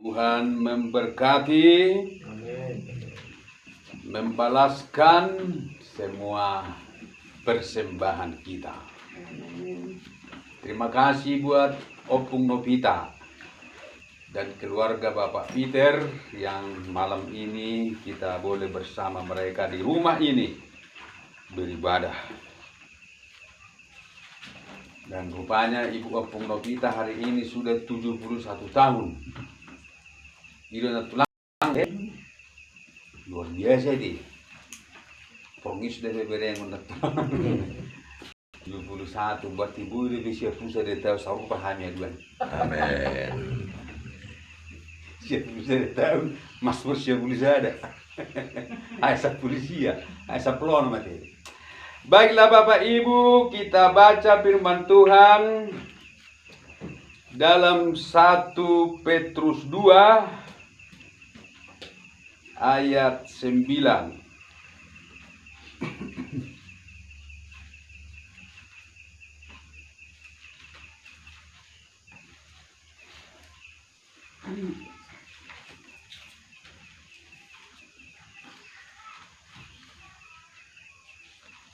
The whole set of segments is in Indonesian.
Tuhan memberkati, membalaskan semua persembahan kita. Terima kasih buat Opung Novita dan keluarga Bapak Peter yang malam ini kita boleh bersama mereka di rumah ini beribadah. Dan rupanya Ibu Opung Novita hari ini sudah 71 tahun. Itu tulang luar biasa itu. Pongis dari bereng untuk 71 buat ibu ini bisa pusat dia tahu sahabat pahamnya Tuhan. Amin. Siapa bisa tahu mas bos yang boleh ada. Aisyah polisi ya, Aisyah pelon mati. Baiklah Bapak Ibu, kita baca firman Tuhan dalam 1 Petrus 2 ayat 9.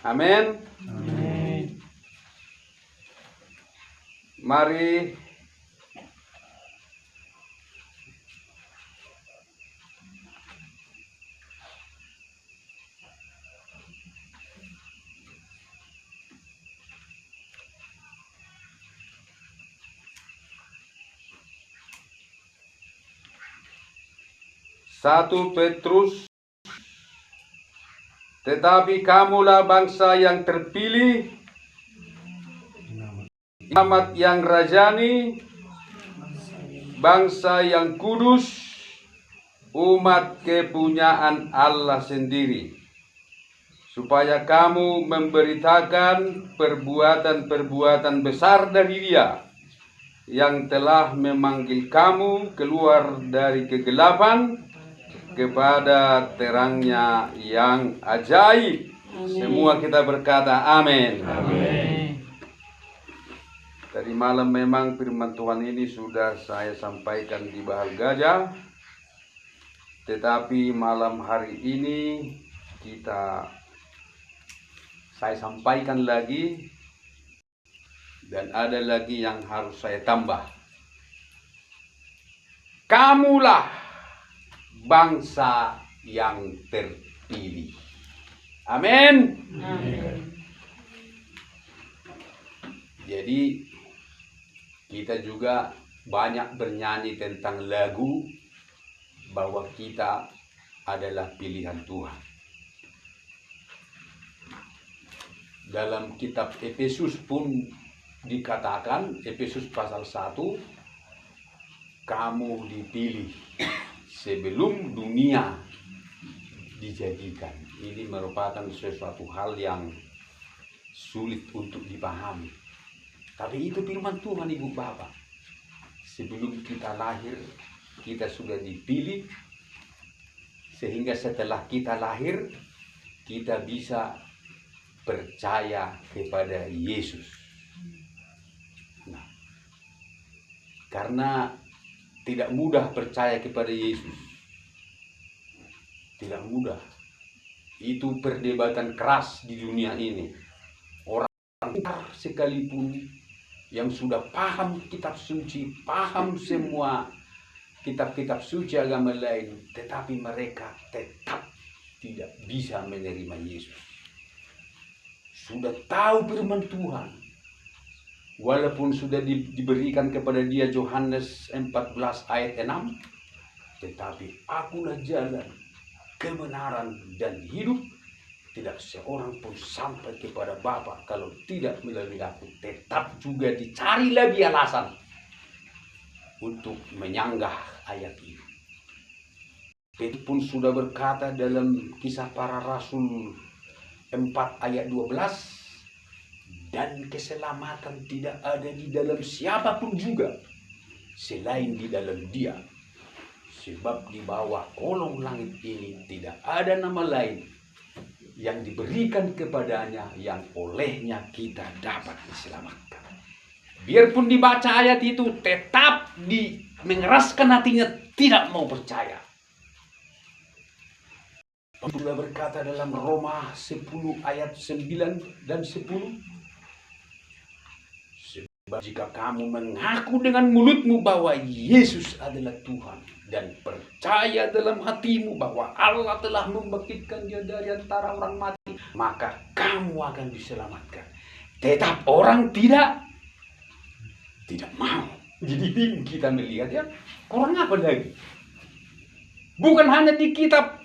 Amin. Amin. Mari Satu Petrus, tetapi kamulah bangsa yang terpilih, jemaat yang rajani, bangsa yang kudus, umat kepunyaan Allah sendiri, supaya kamu memberitakan perbuatan-perbuatan besar dari Dia yang telah memanggil kamu keluar dari kegelapan kepada terangnya yang ajaib. Amin. Semua kita berkata amin. Amin. Tadi malam memang firman Tuhan ini sudah saya sampaikan di Bahal Gajah, tetapi malam hari ini saya sampaikan lagi, dan ada lagi yang harus saya tambah. Kamulah bangsa yang terpilih. Amin. Amin. Jadi kita juga banyak bernyanyi tentang lagu bahwa kita adalah pilihan Tuhan. Dalam kitab Efesus pun dikatakan, Efesus pasal 1, kamu dipilih sebelum dunia dijadikan. Ini merupakan sesuatu hal yang sulit untuk dipahami. Tapi itu firman Tuhan Ibu Bapak. Sebelum kita lahir, kita sudah dipilih, sehingga setelah kita lahir, kita bisa percaya kepada Yesus. Nah, karena tidak mudah percaya kepada Yesus. Tidak mudah. Itu perdebatan keras di dunia ini. Orang sekalipun yang sudah paham kitab suci, paham semua kitab-kitab suci agama lain, tetapi mereka tetap tidak bisa menerima Yesus. Sudah tahu firman Tuhan, walaupun sudah diberikan kepada dia Yohanes 14 ayat 6, tetapi akulah jalan, kebenaran, dan hidup. Tidak seorang pun sampai kepada Bapa kalau tidak melalui aku. Tetap juga dicari lagi alasan untuk menyanggah ayat ini. Petrus pun sudah berkata dalam Kisah Para Rasul 4 ayat 12, dan keselamatan tidak ada di dalam siapapun juga selain di dalam Dia, sebab di bawah kolong langit ini tidak ada nama lain yang diberikan kepadanya yang olehnya kita dapat diselamatkan. Biarpun dibaca ayat itu, tetap mengeraskan hatinya, tidak mau percaya. Sudah berkata dalam Roma 10 ayat 9 dan 10. Sebab jika kamu mengaku dengan mulutmu bahwa Yesus adalah Tuhan dan percaya dalam hatimu bahwa Allah telah membangkitkan Dia dari antara orang mati, maka kamu akan diselamatkan. Tetap orang tidak mau. Jadi bingung kita melihat, ya, kurang apa lagi? Bukan hanya di kitab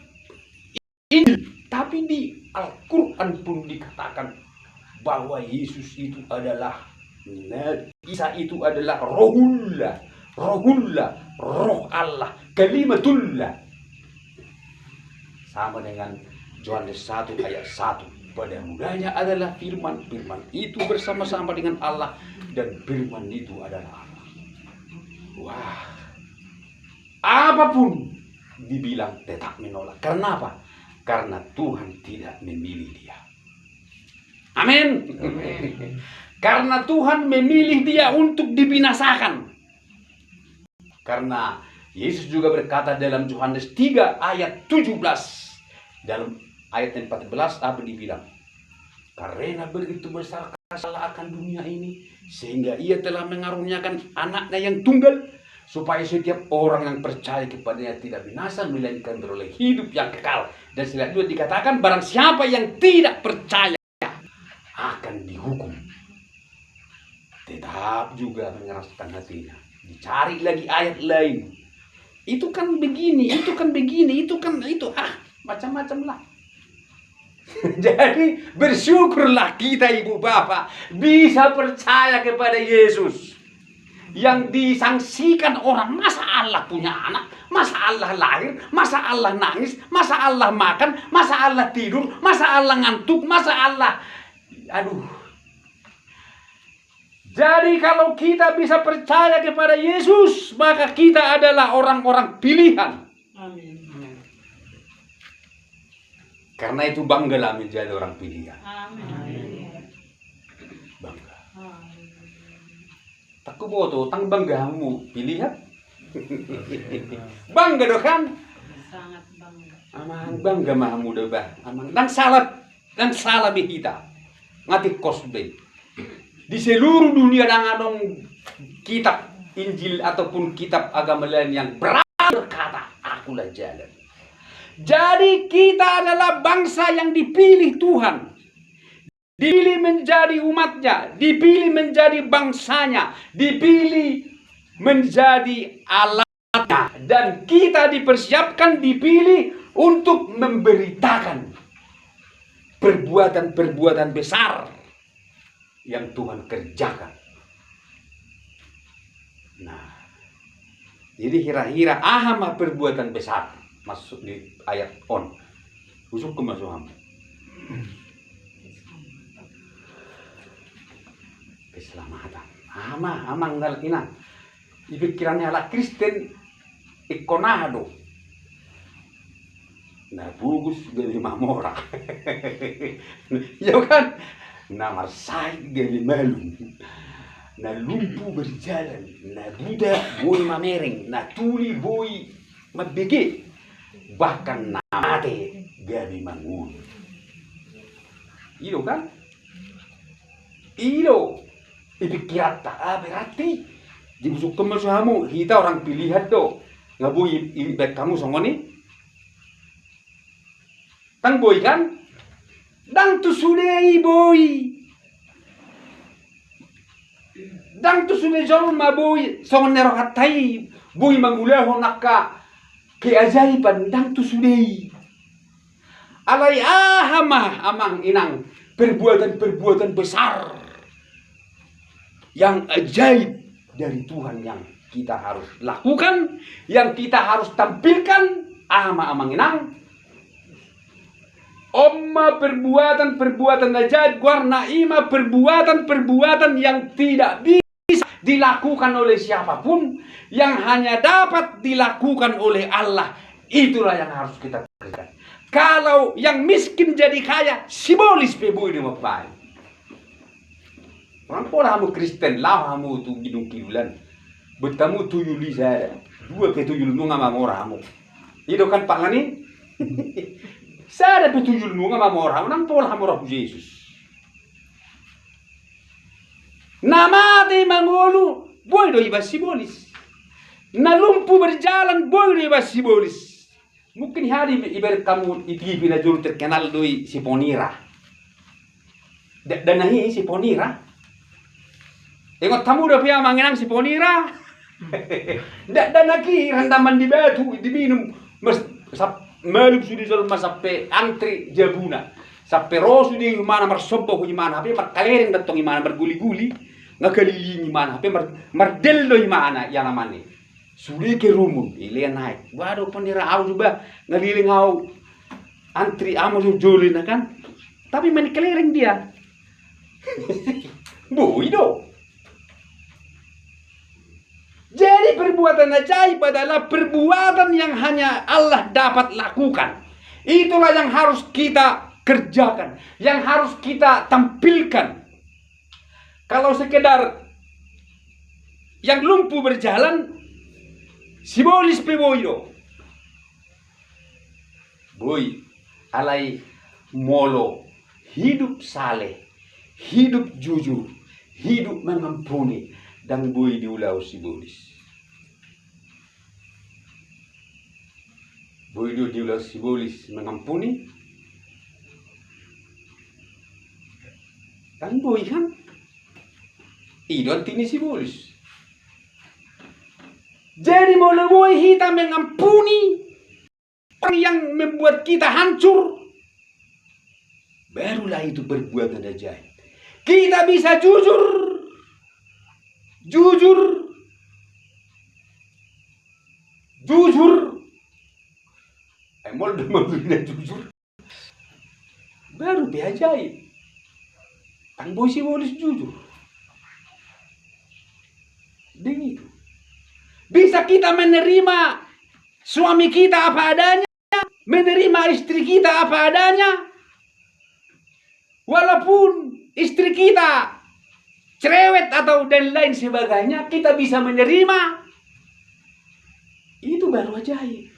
ini, tapi di Al-Quran pun dikatakan bahwa Yesus itu adalah, Isa itu adalah rohullah, roh Allah, kalimatullah. Sama dengan Yohanes 1 ayat 1. Pada mulanya adalah firman, firman itu bersama-sama dengan Allah, dan firman itu adalah Allah. Wah, apapun dibilang tetap menolak. Karena apa? Karena Tuhan tidak memilih dia. Amin. Karena Tuhan memilih dia untuk dibinasakan. Karena Yesus juga berkata dalam Yohanes 3 ayat 17. Dalam ayat 14 apa dibilang? Karena begitu besar kasih Allah akan dunia ini, sehingga Ia telah mengaruniakan anaknya yang tunggal, supaya setiap orang yang percaya kepadanya tidak binasa, melainkan beroleh hidup yang kekal. Dan selanjutnya dikatakan, barang siapa yang tidak percaya akan dihukum. Tetap juga mengeraskan hatinya. Dicari lagi ayat lain. Itu kan begini, itu kan begini, itu kan itu. Macam-macam lah. Jadi bersyukurlah kita ibu bapak bisa percaya kepada Yesus. Yang disangsikan orang, masa Allah punya anak, masa Allah lahir, masa Allah nangis, masa Allah makan, masa Allah tidur, masa Allah ngantuk, masa Allah, aduh. Jadi kalau kita bisa percaya kepada Yesus, maka kita adalah orang-orang pilihan. Amin. Karena itu banggalah menjadi orang pilihan. Amin. Bangga. Takku boto, tang banggamu pilihan. Bangga doh kan? Sangat bangga. Amang bangga mahamu doh bah. Amang dan salah bihita. Ngati kosbe. Di seluruh dunia dengan kitab Injil ataupun kitab agama lain yang berkata, akulah jalan. Jadi kita adalah bangsa yang dipilih Tuhan. Dipilih menjadi umatnya, dipilih menjadi bangsanya, dipilih menjadi alatnya. Dan kita dipersiapkan, dipilih untuk memberitakan perbuatan-perbuatan besar yang Tuhan kerjakan. Nah, jadi kira-kira ahama perbuatan besar. Masuk di ayat on. Usuk ke masuham. Keselamatan. Amang ngal ina. Ipikirannya ala Kristen ikonado. Nah bugus dari mamora. Ya kan? Nah marsai dari malu. Nah lumpuh berjalan. Nah budak boy mamereng. Nah tuli boy mabege. Bahkan namate gabi mangun. Ilo kan? Ilo. Ipikirat tak berarti. Dibusuk kemasamu. Kita orang pilihan do. Ngaboy ibet kamu sama ni. Tang boy kan? Dang tu sudei boy. Dang tu sudei jalur ma boy. Songon nerokatai. Boy manguleho nakka. Keajaiban dang tu sudei. Alai amang inang perbuatan-perbuatan besar yang ajaib dari Tuhan yang kita harus lakukan, yang kita harus tampilkan. Amang inang omma perbuatan-perbuatan ajaib warna ima perbuatan-perbuatan yang tidak bisa dilakukan oleh siapapun, yang hanya dapat dilakukan oleh Allah. Itulah yang harus kita kerjakan. Kalau yang miskin jadi kaya, simbolis peboy di mapai. Orang pola hamu Kristen lah hamu tu gidung kidulan. Bertemu tuyul di sana. Dua ke tuyul nunga mamoramu. Itu kan Pak Lani. Sada pe tuyul nunga mamoramu nang pola hamoramu Yesus. Nama de mangolu boy do iba simbolis. Nalumpu berjalan boy do iba simbolis. Mungkin hari ibarat kamu itu bina juru terkenal doi si Ponira. Dan nahi si Ponira. Tengok tamu udah pia manginang si Ponira. Dan lagi rendaman di batu diminum malu sudah jual sampai antri jabuna. Sampai rosu di mana marsopo di mana tapi markalering datang di mana berguli-guli ngakelilingi mana tapi mardello di mana yang namanya. Sudah ke rumun, ilian naik. Waduh Ponira au juga ngeliling au antri amo jolin kan. Tapi main kelering dia. Boido. Jadi perbuatan ajaib adalah perbuatan yang hanya Allah dapat lakukan. Itulah yang harus kita kerjakan, yang harus kita tampilkan. Kalau sekedar yang lumpuh berjalan, simbolis pe boido. Boy, alai molo, hidup saleh, hidup jujur, hidup mengampuni, dan boy diulau simbolis. Boy diulau simbolis mengampuni, dan boy kan, itu artinya simbolis. Jadi mulai boy kita mengampuni orang yang membuat kita hancur, barulah itu perbuatan ajaib. Kita bisa jujur, emol demamnya jujur, baru dia ajaib. Kan boy simbolis jujur, begitu. Bisa kita menerima suami kita apa adanya, menerima istri kita apa adanya, walaupun istri kita cerewet atau dan lain sebagainya, kita bisa menerima. Itu baru ajaib.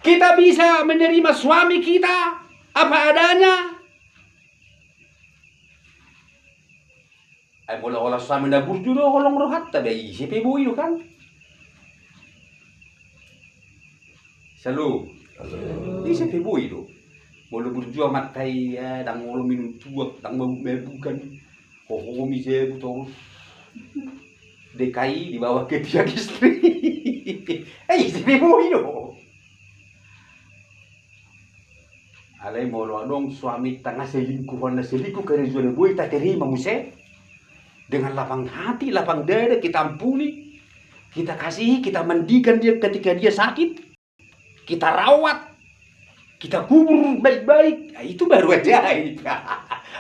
Kita bisa menerima suami kita apa adanya. Ay bola suami na burjudo holong rohat tabi isip ibu itu kan. Selalu. Isip ibu itu. Bolo burjudo matai dang bolo minum tuak dang bukan. Homi saya terus. DKI di bawah ke pihak istri. Isip ibu itu. Alay molo anong suami tengah selingkuhan na selingkuh karena zona boy tak terima muse. Dengan lapang hati, lapang dada kita ampuni, kita kasih, kita mandikan dia ketika dia sakit, kita rawat, kita kubur baik-baik. Nah, itu baru ajaib.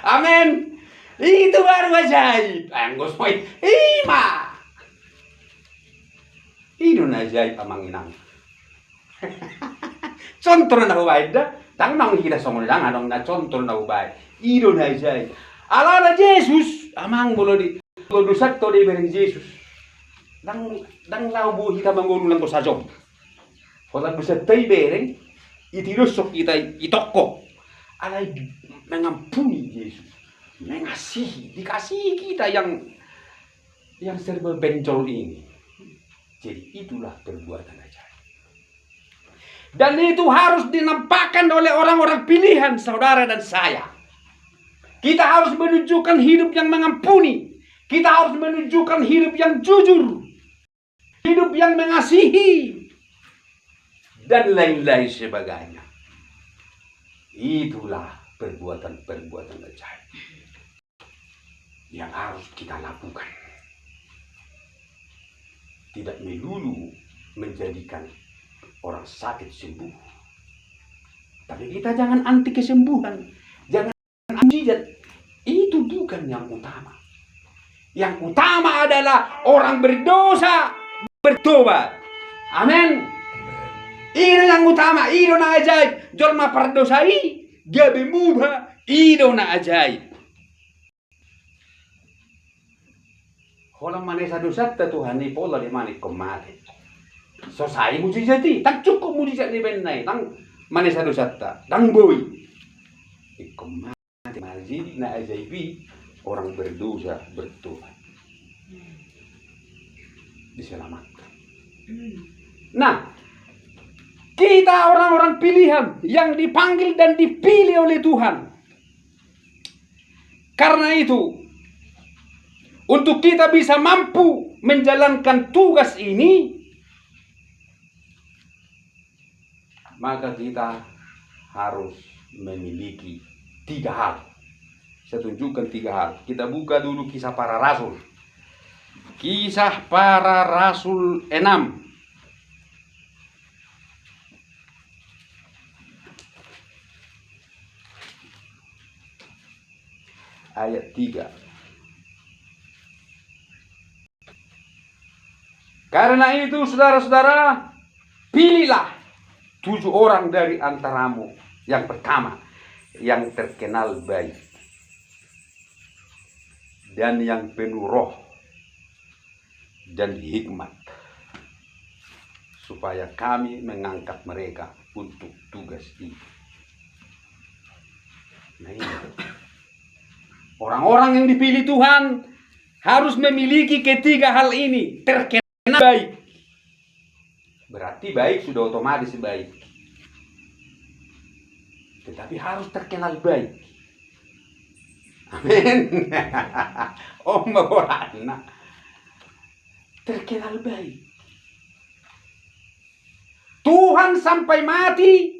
Amin. Itu baru ajaib. Anggos poin. Ima. Itu ajaib amanginang. Contoh na hubaid dah. Tang mang kita somol dang adong na contoh na hubaid. Itu ajaib. Ala Yesus amang bolo di dosa to de bereng Yesus. Dang lau bu kita mangonu lang ko sa job. Kalau bisa tay bereng itirusok kita itokko. Alay mengampuni Yesus. Mengasihi, dikasihi kita yang serba bencol ini. Jadi itulah perbuatan ajaib. Dan itu harus dinampakkan oleh orang-orang pilihan saudara dan saya. Kita harus menunjukkan hidup yang mengampuni. Kita harus menunjukkan hidup yang jujur. Hidup yang mengasihi. Dan lain-lain sebagainya. Itulah perbuatan-perbuatan ajaib yang harus kita lakukan. Tidak melulu menjadikan orang sakit sembuh. Tapi kita jangan anti kesembuhan. Jangan mujizat. Itu bukan yang utama. Yang utama adalah orang berdosa bertobat. Amin. Itu yang utama. Itu na ajaib. Jolma pardosai dia berubah. Itu na ajaib. Holang manesa dosa Tuhan ni pola di manik kemati. Sosai mujizati, tak cukup mujizat ni benai, tang manesa dosa tang boy. Kemati marji na ajaibi orang berdosa bertuhan diselamatkan. Nah, kita orang-orang pilihan yang dipanggil dan dipilih oleh Tuhan. Karena itu, untuk kita bisa mampu menjalankan tugas ini, maka kita harus memiliki 3 hal. Saya tunjukkan 3 hal. Kita buka dulu Kisah Para Rasul. Kisah Para Rasul 6. Ayat 3. Karena itu saudara-saudara, pilihlah 7 orang dari antaramu. Yang pertama, yang terkenal baik dan yang penuh roh dan hikmat, supaya kami mengangkat mereka untuk tugas ini. Nah, ini orang-orang yang dipilih Tuhan harus memiliki ketiga hal ini. Terkenal baik, berarti baik sudah otomatis baik, tetapi harus terkenal baik. Amin. Oh, Maulana, terkenal baik. Tuhan sampai mati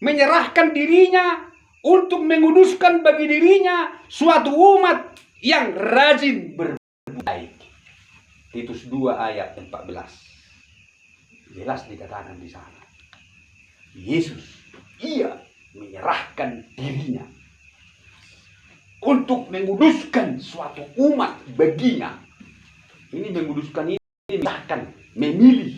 menyerahkan dirinya untuk menguduskan bagi dirinya suatu umat yang rajin berbaik. Titus 2 ayat 14. Jelas dikatakan di sana. Yesus, ia menyerahkan dirinya untuk menguduskan suatu umat baginya. Ini menguduskan ini memisahkan, memilih,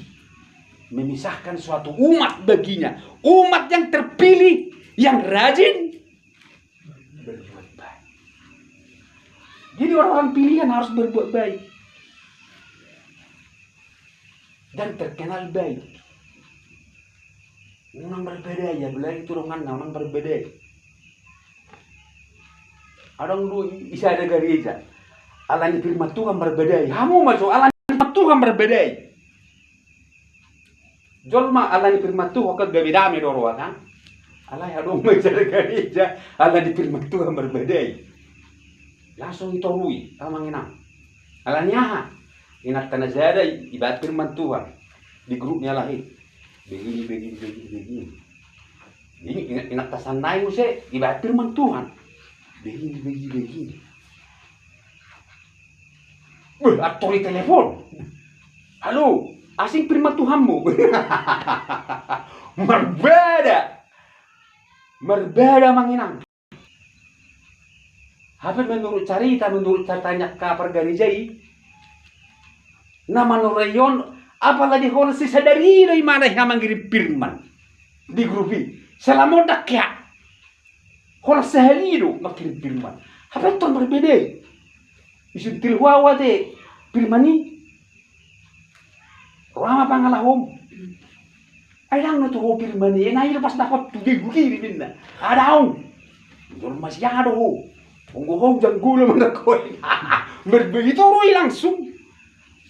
memisahkan suatu umat baginya. Umat yang terpilih, yang rajin berbuat baik. Jadi orang-orang pilihan harus berbuat baik dan terkenal baik. Orang berbeda ya, belajar itu orang berbeda. Adang lu bisa ada gereja. Alani firman Tuhan berbeda. Kamu masuk alani firman Tuhan berbeda. Jolma alani firman Tuhan ke gabidame doro kan? Alai adong mencari gereja alani firman Tuhan berbeda. Langsung itorui tamang inang. Alani aha. Inat kana zada ibadat firman Tuhan. Di grupnya lahir. Begini. Ini inat tasanai mo se ibadat firman Tuhan. Begini. Atau di telepon. Halo, asing firman Tuhanmu. Berbeda manginang. Apa menurut ceritanya kapar garijai. Nama Norayon, apalagi kalau si sadari dari mana yang mengirim firman di grup ini. Selama dak ya. Kalau sehalido makirim firman. Apa itu berbeda? Isun tilwawa te firman ini. Rama pangalahom. Ayang na tuho firman ini. Naik pas dapat tugi gugiri minna. Adaong. Jol masyado ho. Unggohong janggula manakoy. Berbeda roy langsung.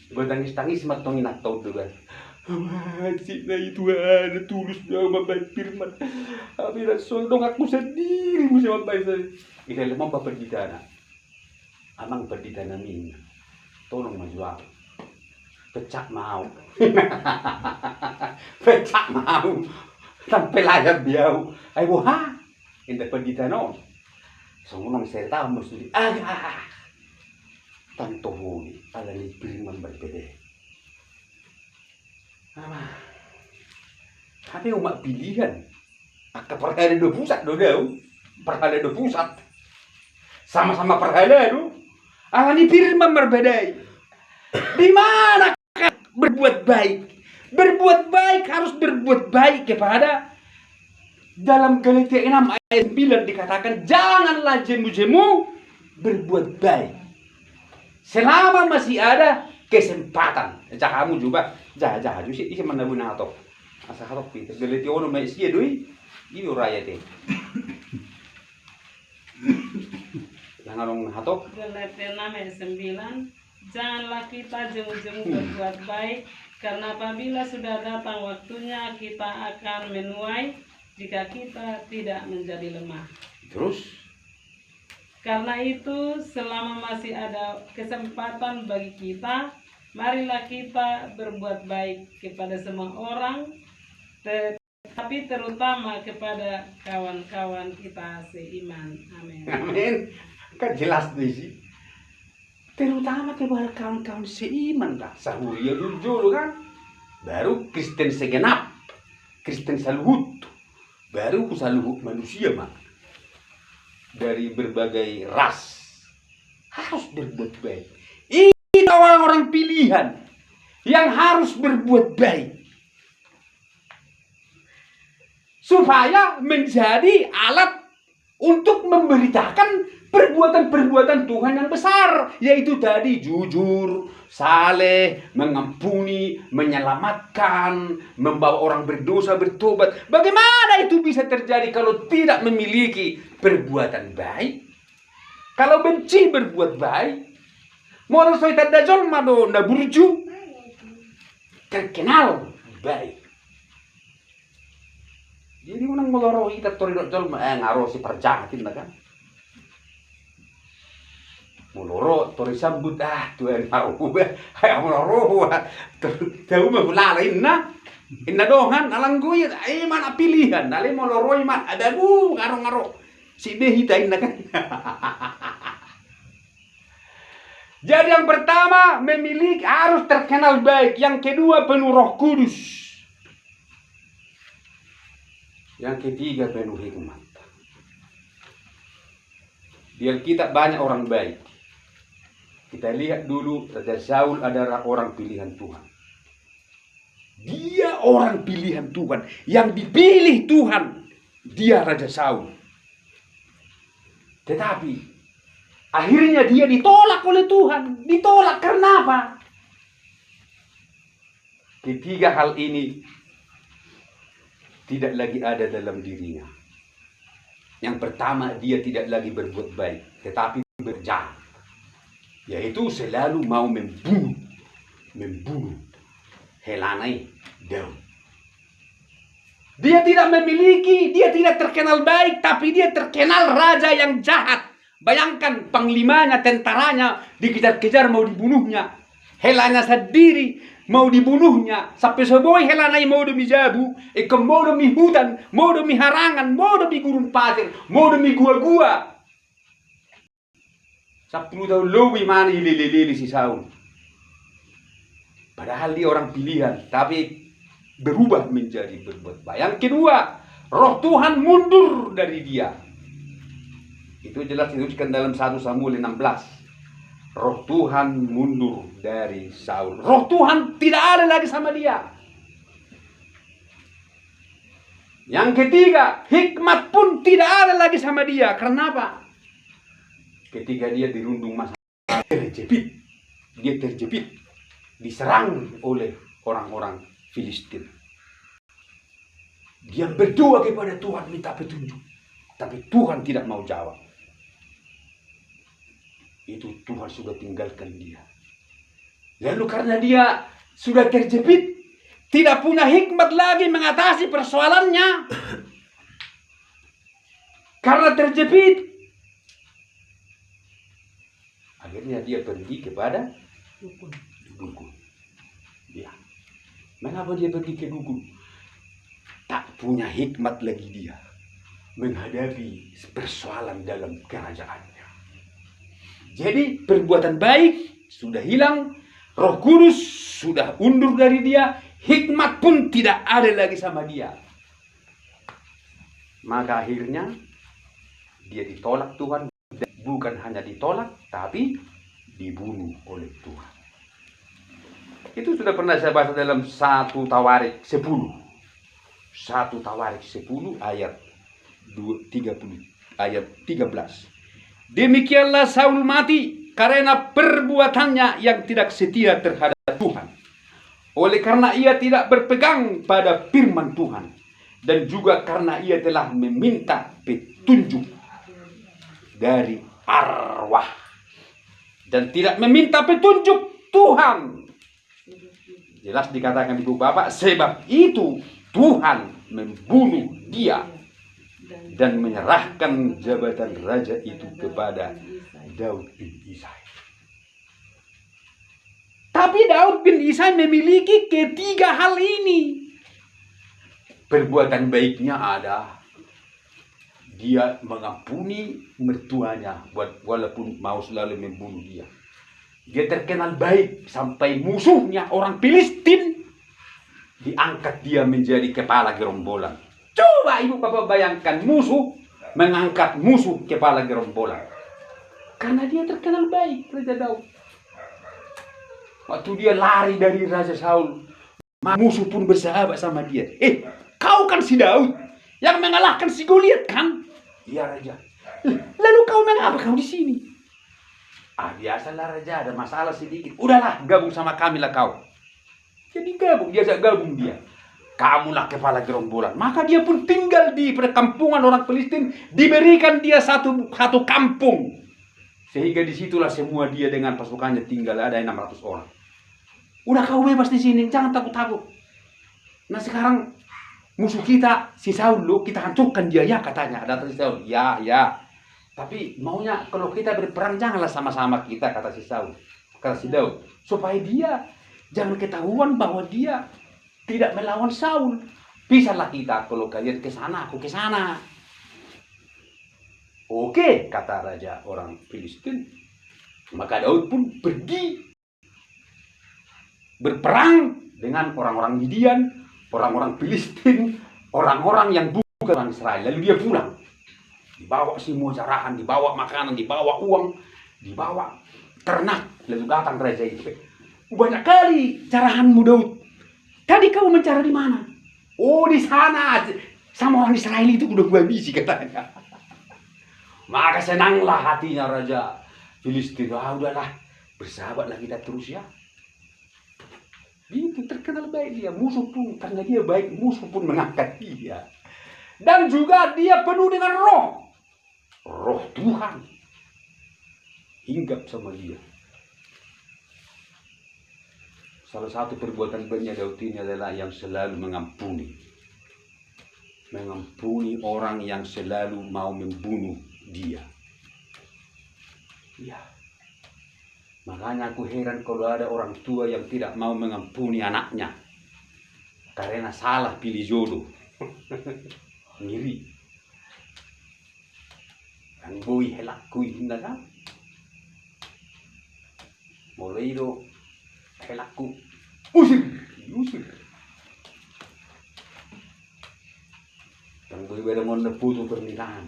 Bertangis-tangis matong inataw doon. Masih na Tuhan, tulus na mabay firman. Abi na soldong ako sendiri mo siya mabay sa ilalimang papagdidana. Amang pagdidana min. Tolong majual. Pecak mau. Pecak mau. Sampai layar biau. Ay wah. Hindi pagdidana. So unang serta mo suli. Tanto huli. Alani firman berbeda. Tapi umat pilihan. Maka perhale do pusat do daw. Perhale do pusat. Sama-sama perhale do. Alani firman berbeda. Di mana berbuat baik? Berbuat baik harus berbuat baik kepada. Dalam Galatia 6 ayat 9 dikatakan janganlah jemu-jemu berbuat baik. Selama masih ada kesempatan. Kamu juga jahat sih isi mana buna atau asa hatok pita. Geliti ono mai sia doi. Ini raya teh. Yang anong hatok. Galatia 6 ayat 9. Janganlah kita jemu-jemu berbuat baik, karena apabila sudah datang waktunya kita akan menuai jika kita tidak menjadi lemah. Terus Karena itu, selama masih ada kesempatan bagi kita, marilah kita berbuat baik kepada semua orang, tetapi terutama kepada kawan-kawan kita seiman. Amin. amin. Kan jelas nih sih. Terutama kepada kawan-kawan seiman lah. Sahuria dulu kan. Baru Kristen segenap. Kristen saluhut. Baru saluhut manusia mah. Dari berbagai ras. Harus berbuat baik. Ini orang-orang pilihan. Yang harus berbuat baik. Supaya menjadi alat untuk memberitakan perbuatan-perbuatan Tuhan yang besar, yaitu tadi jujur, saleh, mengampuni, menyelamatkan, membawa orang berdosa bertobat. Bagaimana itu bisa terjadi kalau tidak memiliki perbuatan baik? Kalau benci berbuat baik, moral soitan dajol mado na burju terkenal baik. Jadi unang moloro kita tori dajol ngaro si perjahatin na kan. Moloro tori sambut tuan haru hay moloro tahu mah lalai na inna dohan alanggoy ay man pilihan nali moloro man ada ngaro si dehitain na kan. Jadi yang pertama memiliki harus terkenal baik, yang kedua penuh Roh Kudus, yang ketiga penuh hikmat. Biar kita banyak orang baik. Kita lihat dulu Raja Saul adalah orang pilihan Tuhan. Dia orang pilihan Tuhan. Yang dipilih Tuhan. Dia Raja Saul. Tetapi akhirnya dia ditolak oleh Tuhan. Ditolak karena apa? Ketiga hal ini tidak lagi ada dalam dirinya. Yang pertama, dia tidak lagi berbuat baik, tetapi berjahat. Yaitu selalu mau membunuh Helanai Daud. Dia tidak memiliki, dia tidak terkenal baik, tapi dia terkenal raja yang jahat. Bayangkan panglimanya, tentaranya dikejar-kejar mau dibunuhnya. Helanya sendiri mau dibunuhnya. Sampai sebuah Helanai mau demi jabu, ikam mau demi hutan, mau demi harangan, mau demi gurun pasir, mau demi gua-gua. 10 tahun lebih mana lili si Saul. Padahal dia orang pilihan, tapi berubah menjadi berbuat baik. Yang kedua, Roh Tuhan mundur dari dia. Itu jelas disebutkan dalam 1 Samuel 16. Roh Tuhan mundur dari Saul. Roh Tuhan tidak ada lagi sama dia. Yang ketiga, hikmat pun tidak ada lagi sama dia. Karena apa? Ketika dia dirundung masalah, dia terjepit, diserang oleh orang-orang Filistin. Dia berdoa kepada Tuhan minta petunjuk, tapi Tuhan tidak mau jawab. Itu Tuhan sudah tinggalkan dia. Lalu karena dia sudah terjepit, tidak punya hikmat lagi mengatasi persoalannya. Karena terjepit, akhirnya dia pergi kepada dukun. Ya. Mengapa dia pergi ke dukun? Tak punya hikmat lagi dia menghadapi persoalan dalam kerajaannya. Jadi perbuatan baik sudah hilang, Roh Kudus sudah undur dari dia, hikmat pun tidak ada lagi sama dia. Maka akhirnya dia ditolak Tuhan. Bukan hanya ditolak, tapi dibunuh oleh Tuhan. Itu sudah pernah saya bahas dalam 1 Tawarik 10. 1 Tawarik 10 ayat 13. Demikianlah Saul mati karena perbuatannya yang tidak setia terhadap Tuhan. Oleh karena ia tidak berpegang pada firman Tuhan, dan juga karena ia telah meminta petunjuk dari arwah dan tidak meminta petunjuk Tuhan. Jelas dikatakan di buku Bapak, sebab itu Tuhan membunuh dia dan menyerahkan jabatan raja itu kepada Daud bin Isai. Tapi Daud bin Isai memiliki ketiga hal ini. Perbuatan baiknya ada. Dia mengampuni mertuanya walaupun mau selalu membunuh dia. Dia terkenal baik sampai musuhnya orang Filistin diangkat dia menjadi kepala gerombolan. Coba ibu bapak bayangkan musuh mengangkat musuh kepala gerombolan. Karena dia terkenal baik, Raja Daud. Waktu dia lari dari Raja Saul, musuh pun bersahabat sama dia. Kau kan si Daud yang mengalahkan si Goliat kan? Iya Raja. Lalu kau mengapa kau di sini? Biasalah Raja, ada masalah sedikit. Udahlah, gabung sama kami lah kau. Jadi diajak gabung dia. Kamulah kepala gerombolan. Maka dia pun tinggal di perkampungan orang Filistin. Diberikan dia satu kampung. Sehingga disitulah semua dia dengan pasukannya tinggal. Ada 600 orang. Udah kau bebas di sini, jangan takut-takut. Nah sekarang musuh kita si Saul, kita hancurkan dia ya katanya. Ada si Saul, ya. Tapi maunya kalau kita berperang janganlah sama-sama kita, kata si Saul, kata si Daud, supaya dia jangan ketahuan bahwa dia tidak melawan Saul. Pisahlah kita, kalau kalian ke sana, aku ke sana. Oke, kata raja orang Filistin. Maka Daud pun pergi berperang dengan orang-orang Midian, orang-orang Filistin, orang-orang yang bukan orang Israel. Lalu dia pulang. Dibawa semua jarahan, dibawa makanan, dibawa uang, dibawa ternak. Lalu datang raja itu. Banyak kali jarahanmu Daud. Tadi kau mencari di mana? Oh di sana. Sama orang Israel itu udah gue habisi katanya. Maka senanglah hatinya raja Filistin. Udahlah, bersahabatlah kita terus ya. Itu terkenal baik dia. Musuh pun, karena dia baik, musuh pun mengangkat dia. Dan juga dia penuh dengan roh Tuhan hinggap sama dia. Salah satu perbuatan baiknya Daud ini adalah yang selalu mengampuni orang yang selalu mau membunuh dia. Ya. Makanya aku heran kalau ada orang tua yang tidak mau mengampuni anaknya karena salah pilih jodoh. Ngiri. Ang boy helakku hindi na. Mulai itu helakku usir. Ang boy beda mo na puto pernikahan.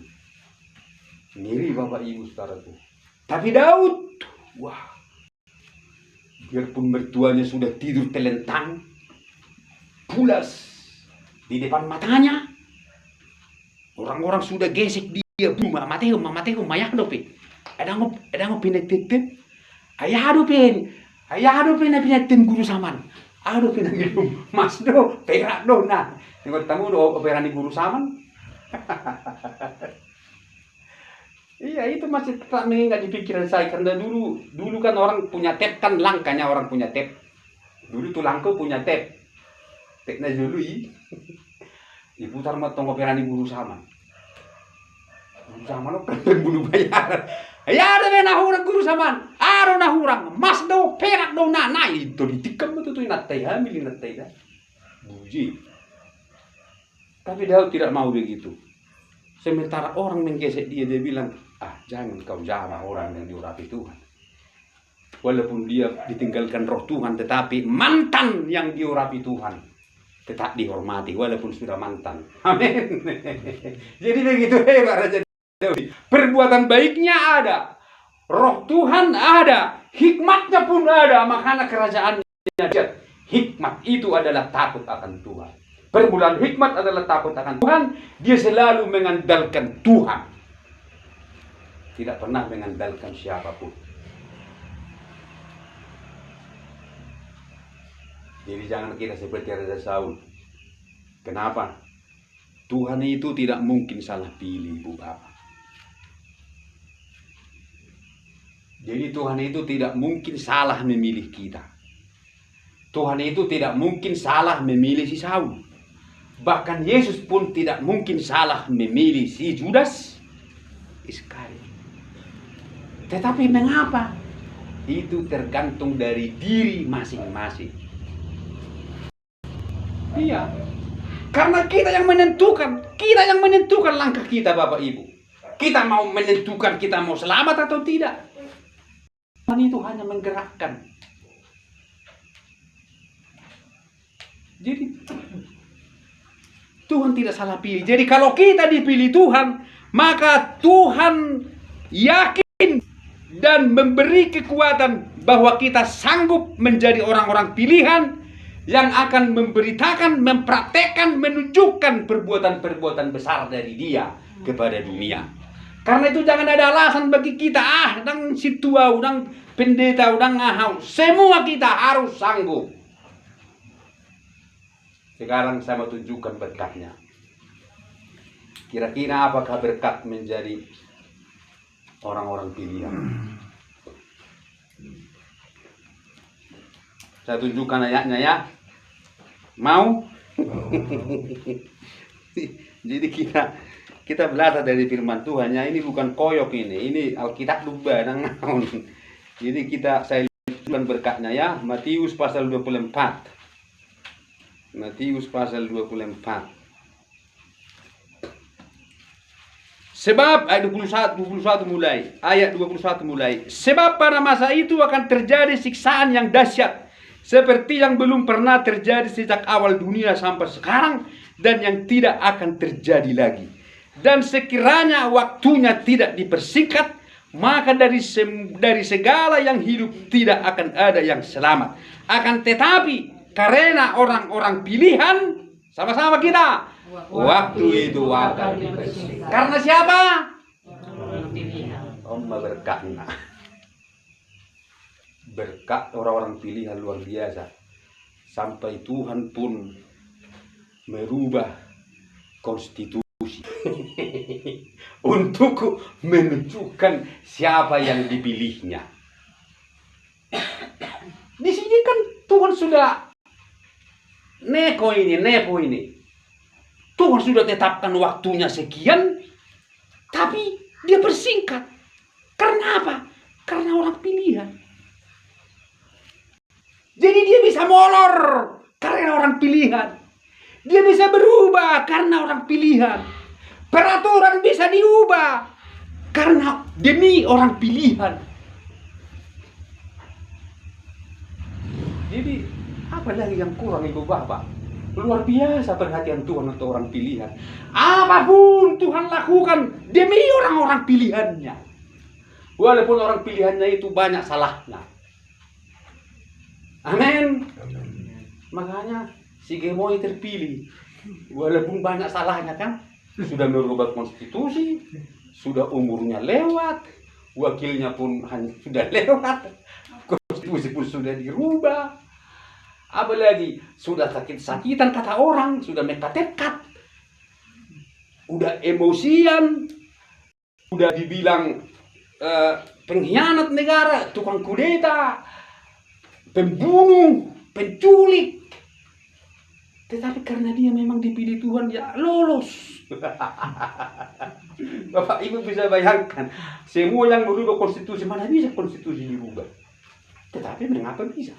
Ngiri bapak ibu saudaraku. Tapi Daud, wah. Biarpun mertuanya sudah tidur telentang, pulas di depan matanya, orang-orang sudah gesek dia. Mateo, mayak dope. Ada ngo pinagtitin. Ayado pin na pinagtin guru saman. Ado pinagilum. Mas do, perak do na. Tengok tamu do opera ni guru saman. Iya itu masih tetap mengingat di pikiran saya karena dulu kan orang punya tape kan langkanya orang punya tape. Dulu tuh langka punya tape. Tape-nya dulu diputar sama tonggo perani guru sama. Guru sama lo kan bunuh bayar. Ya ada nahurang guru sama. Aro nahurang mas do perak do na itu ditikam tuh natai hamil natai dah. Buji. Tapi Daud tidak mau begitu. Sementara orang menggesek dia bilang, jangan kau jamah orang yang diurapi Tuhan. Walaupun dia ditinggalkan roh Tuhan, tetapi mantan yang diurapi Tuhan tetap dihormati, walaupun sudah mantan. Amin. Jadi begitu hebat Raja Daud. Perbuatan baiknya ada, roh Tuhan ada, hikmatnya pun ada, makanya kerajaannya ada. Hikmat itu adalah takut akan Tuhan. Permulaan hikmat adalah takut akan Tuhan. Dia selalu mengandalkan Tuhan. Tidak pernah mengandalkan siapapun. Jadi jangan kita seperti Raja Saul. Kenapa? Tuhan itu tidak mungkin salah pilih, Ibu Bapak. Jadi Tuhan itu tidak mungkin salah memilih kita. Tuhan itu tidak mungkin salah memilih si Saul. Bahkan Yesus pun tidak mungkin salah memilih si Judas Iskariot. Tetapi mengapa? Itu tergantung dari diri masing-masing. Iya. Karena kita yang menentukan langkah kita, Bapak Ibu. Kita mau menentukan kita mau selamat atau tidak. Tuhan itu hanya menggerakkan. Jadi Tuhan tidak salah pilih. Jadi kalau kita dipilih Tuhan, maka Tuhan yakin dan memberi kekuatan bahwa kita sanggup menjadi orang-orang pilihan yang akan memberitakan, mempraktekkan, menunjukkan perbuatan-perbuatan besar dari Dia kepada dunia. Karena itu jangan ada alasan bagi kita, udang situa, udang pendeta, udang ahau. Semua kita harus sanggup. Sekarang saya mau tunjukkan berkatnya. Kira-kira apakah berkat menjadi orang-orang pilihan? Saya tunjukkan ayatnya ya. Mau? Jadi kita belajar dari firman Tuhan ya, ini bukan koyok ini Alkitab luba nang. Jadi saya lihat berkatnya ya, Matius pasal 24. Matius pasal 24. Sebab ayat 21 mulai, ayat 21 mulai. Sebab pada masa itu akan terjadi siksaan yang dahsyat seperti yang belum pernah terjadi sejak awal dunia sampai sekarang, dan yang tidak akan terjadi lagi. Dan sekiranya waktunya tidak dipersingkat, maka dari segala yang hidup tidak akan ada yang selamat. Akan tetapi karena orang-orang pilihan, sama-sama kita, waktu itu akan dipersingkat. Karena siapa? Orang pilihan. Berkatnya. Berkat orang-orang pilihan luar biasa. Sampai Tuhan pun merubah konstitusi untuk menunjukkan siapa yang dipilihnya. Di sini kan Tuhan sudah nepo ini. Tuhan sudah tetapkan waktunya sekian, tapi dia persingkat. Karena apa? Karena orang pilihan. Jadi dia bisa molor karena orang pilihan. Dia bisa berubah karena orang pilihan. Peraturan bisa diubah karena demi orang pilihan. Jadi apa lagi yang kurang, Ibu Bapak? Luar biasa perhatian Tuhan untuk orang pilihan. Apapun Tuhan lakukan demi orang-orang pilihannya. Walaupun orang pilihannya itu banyak salahnya. Amin. Makanya si Gemoy terpilih. Walaupun banyak salahnya kan. Sudah merubah konstitusi. Sudah umurnya lewat. Wakilnya pun sudah lewat. Konstitusi pun sudah dirubah. Apalagi sudah sakit-sakitan kata orang. Sudah meka-tekat. Udah emosian. Udah dibilang pengkhianat negara. Tukang kudeta. Pembunuh, penculik. Tetapi karena dia memang dipilih Tuhan, dia lolos. Bapak Ibu bisa bayangkan, semua yang merubah konstitusi, mana bisa konstitusi dirubah? Tetapi mengapa bisa?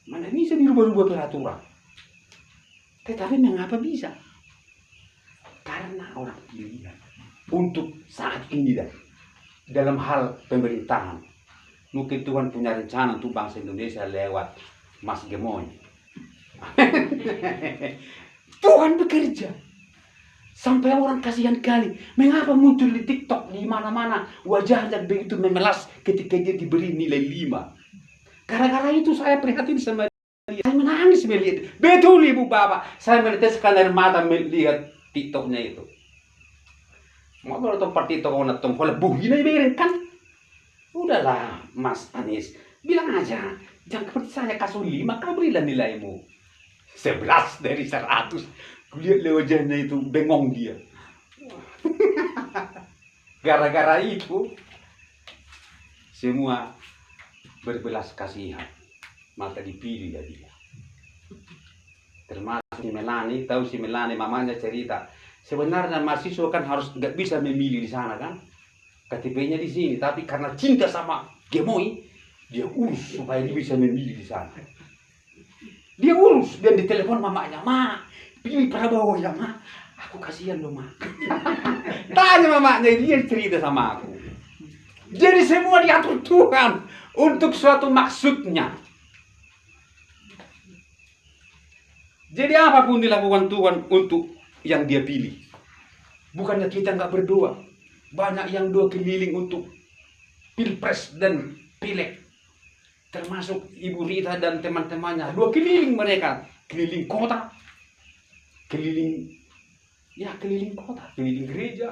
Mana bisa dirubah-rubah peraturan? Tetapi mengapa bisa? Karena orang pilihan. Untuk saat ini dalam hal pemerintahan. Mungkin Tuhan punya rencana untuk bangsa Indonesia lewat Mas Gemoy. Tuhan bekerja. Sampai orang kasihan kali. Mengapa muncul di TikTok di mana-mana wajahnya begitu memelas ketika dia diberi nilai 5. Gara-gara itu saya prihatin sama dia. Saya menangis melihat. Betul Ibu Bapak. Saya meneteskan air mata melihat TikToknya itu. Mau tempat TikTok orang tong bola buhina kan? Udahlah Mas Anies, bilang aja Jangan seperti saya kasih 5, kau berilah nilaimu 11 dari 100. Kulihat wajahnya itu, bengong dia. Gara-gara itu semua berbelas kasihan, maka dipilih dia. Termasuk si Melani, tahu si Melani, mamanya cerita. Sebenarnya mahasiswa kan harus nggak bisa memilih di sana kan, KTP-nya di sini. Tapi karena cinta sama Gemoy, dia urus supaya dia bisa memilih di sana. Dia urus dan ditelepon mamanya, "Ma, pilih Prabowo ya, Ma. Aku kasihan loh, Ma." Tanya mamanya, dia cerita sama aku. Jadi semua diatur Tuhan untuk suatu maksudnya. Jadi apapun dilakukan Tuhan untuk yang dia pilih. Bukannya kita nggak berdoa. Banyak yang doa keliling untuk pilpres dan pileg. Termasuk Ibu Rita dan teman-temannya. Doa keliling mereka. Keliling kota. Keliling kota. Keliling gereja.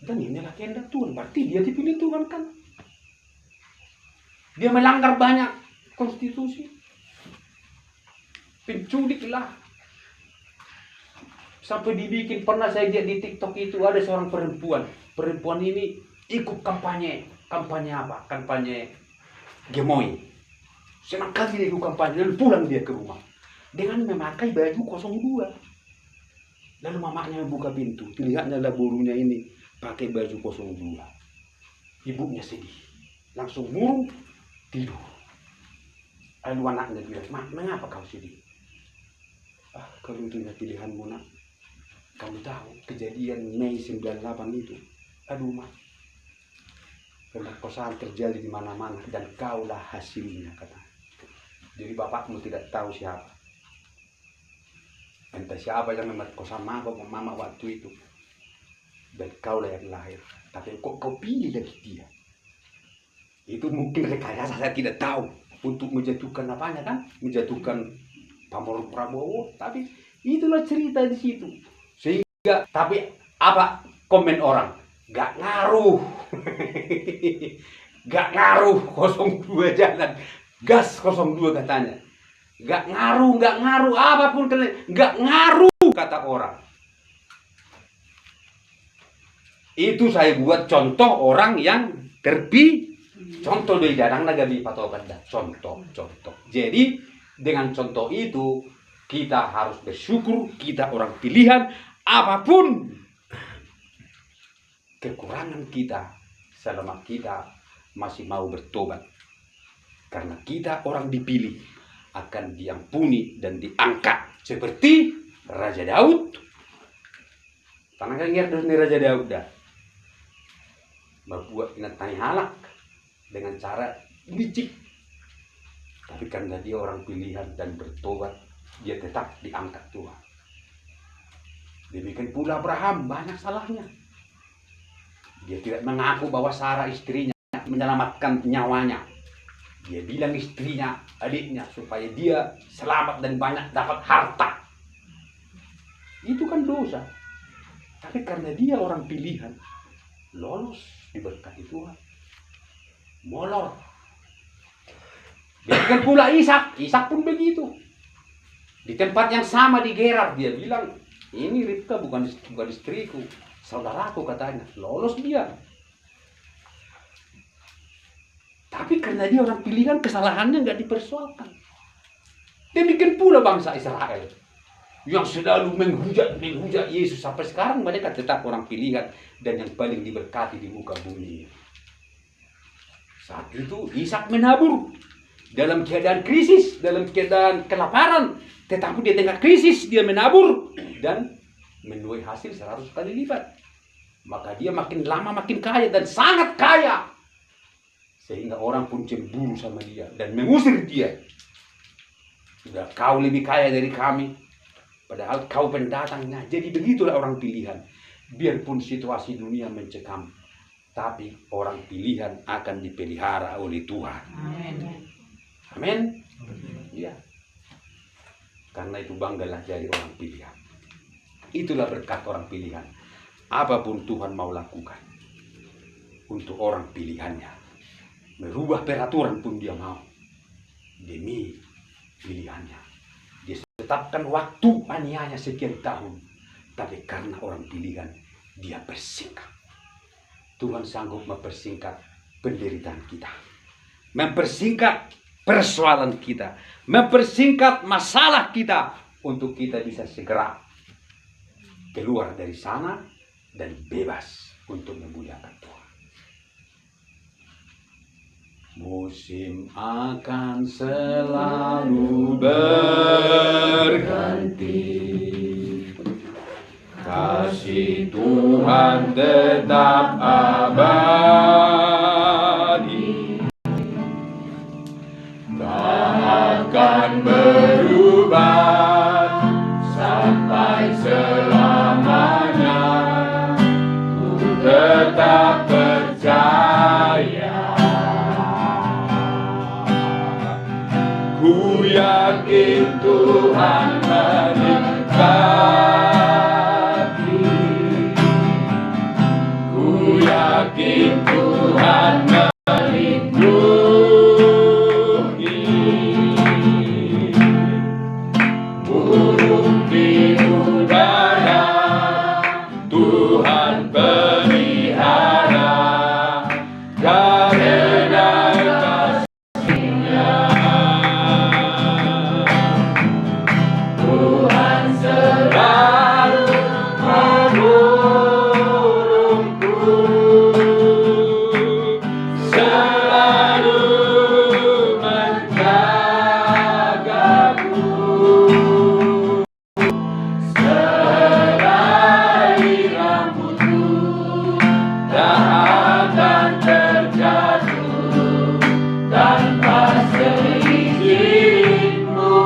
Dan inilah kehendak Tuhan. Berarti dia dipilih Tuhan kan. Dia melanggar banyak konstitusi. Penculik lah. Sampai dibikin, pernah saya lihat di TikTok itu ada seorang perempuan. Perempuan ini ikut kampanye. Kampanye apa? Kampanye Gemoy. Senang kali dia ikut kampanye. Lalu pulang dia ke rumah dengan memakai baju 02. Lalu mamanya buka pintu. Terlihatnya lah burunya ini pakai baju 02. Ibunya sedih. Langsung murung tidur. Lalu anaknya bilang, "Mak, mengapa kau sedih?" Kalau itu pilihanmu, Nak. Kamu tahu kejadian Mei 98 itu. Aduh, Mak. Pemerkosaan terjadi di mana-mana dan kaulah hasilnya, kata. Jadi bapakmu tidak tahu siapa. Entah siapa yang memerkosa mama waktu itu. Dan kaulah yang lahir. Tapi kok kau pilih lagi dia? Itu mungkin rekayasa, saya tidak tahu. Untuk menjatuhkan apanya kan? Menjatuhkan pamor Prabowo. Tapi itulah cerita di situ. Sehingga, tapi apa komen orang? Gak ngaruh. Gak ngaruh 02 jalan. Gas 02 katanya. Gak ngaruh, apapun kalian. Gak ngaruh, kata orang. Itu saya buat contoh orang yang terpilih. Contoh dari dadang nagabi patokan dah. Contoh. Jadi dengan contoh itu kita harus bersyukur, kita orang pilihan, apapun kekurangan kita selama kita masih mau bertobat. Karena kita orang dipilih akan diampuni dan diangkat seperti Raja Daud. Tanah kan ini Raja Daud dah. Membuat inatani halak dengan cara licik. Tapi karena dia orang pilihan dan bertobat, dia tetap diangkat Tuhan. Demikian pula Abraham, banyak salahnya. Dia tidak mengaku bahwa Sarah istrinya menyelamatkan nyawanya. Dia bilang istrinya, adiknya, supaya dia selamat dan banyak dapat harta. Itu kan dosa. Tapi karena dia orang pilihan, lolos diberkati Tuhan. Molor. Demikian pula Ishak pun begitu. Di tempat yang sama di Gerar, dia bilang, "Ini Ribka bukan istriku, saudaraku," katanya. Lolos dia. Tapi karena dia orang pilihan, kesalahannya nggak dipersoalkan. Demikian pula bangsa Israel yang selalu menghujat Yesus sampai sekarang, mereka tetap orang pilihan dan yang paling diberkati di muka bumi. Saat itu Ishak menabur dalam keadaan krisis, dalam keadaan kelaparan, tetapi di tengah krisis dia menabur dan menuai hasil 100 kali lipat. Maka dia makin lama makin kaya dan sangat kaya. Sehingga orang pun cemburu sama dia dan mengusir dia. Sudah kau lebih kaya dari kami, padahal kau pendatangnya. Jadi begitulah orang pilihan. Biarpun situasi dunia mencekam, tapi orang pilihan akan dipelihara oleh Tuhan. Amin. Amin. Ya. Karena itu banggalah jadi orang pilihan. Itulah berkat orang pilihan. Apapun Tuhan mau lakukan untuk orang pilihannya, merubah peraturan pun dia mau demi pilihannya. Dia tetapkan waktu aniaya sekian tahun, tapi karena orang pilihan dia persingkat. Tuhan sanggup mempersingkat penderitaan kita, mempersingkat persoalan kita, mempersingkat masalah kita, untuk kita bisa segera keluar dari sana dan bebas untuk memuliakan Tuhan. Musim akan selalu berganti, kasih Tuhan tetap abadi, tak akan berubah sampai selamanya. Ku tetap percaya, ku yakin Tuhan menikmati, ku yakin Tuhan melindungi. Burung di udara Tuhan pelihara, karena kasih-Nya. Tuhan selalu menolongku, selalu menjagaku. Selai rambutku tak akan terjatuh tanpa seizin-Mu.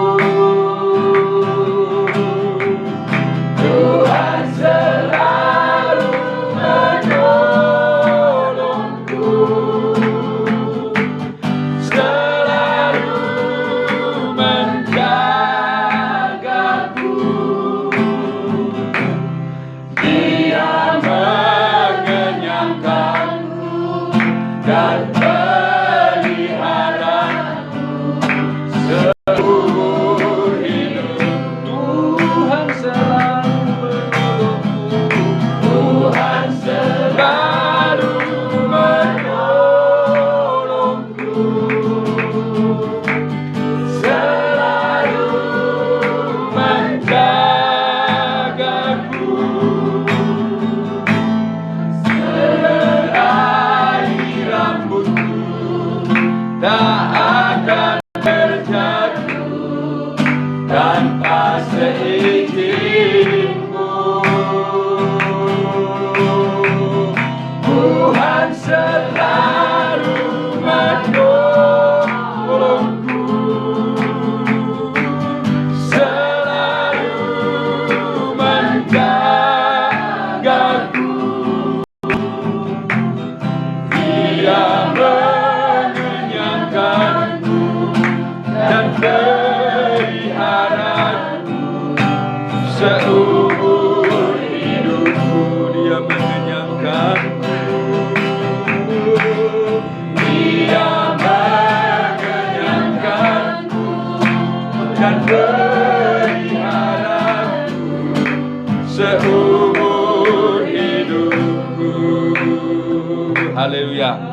Tuhan selalu menolongku, selalu menjagaku. Dia mengenyangkanku dan peliharaku seumur hidup. Tuhan selalu menolongku, Tuhan selalu menolongku, selalu menjagaku. Selai rambutku tak akan terjatuh tanpa seizin-Mu. Tuhan selalu menolongku, selalu menjagaku. Dia mengenyangkanku dan peliharaku seumur hidupku. Dia mengenyangkanku, dia mengenyangkanku dan peliharaku seumur hidupku. Haleluya.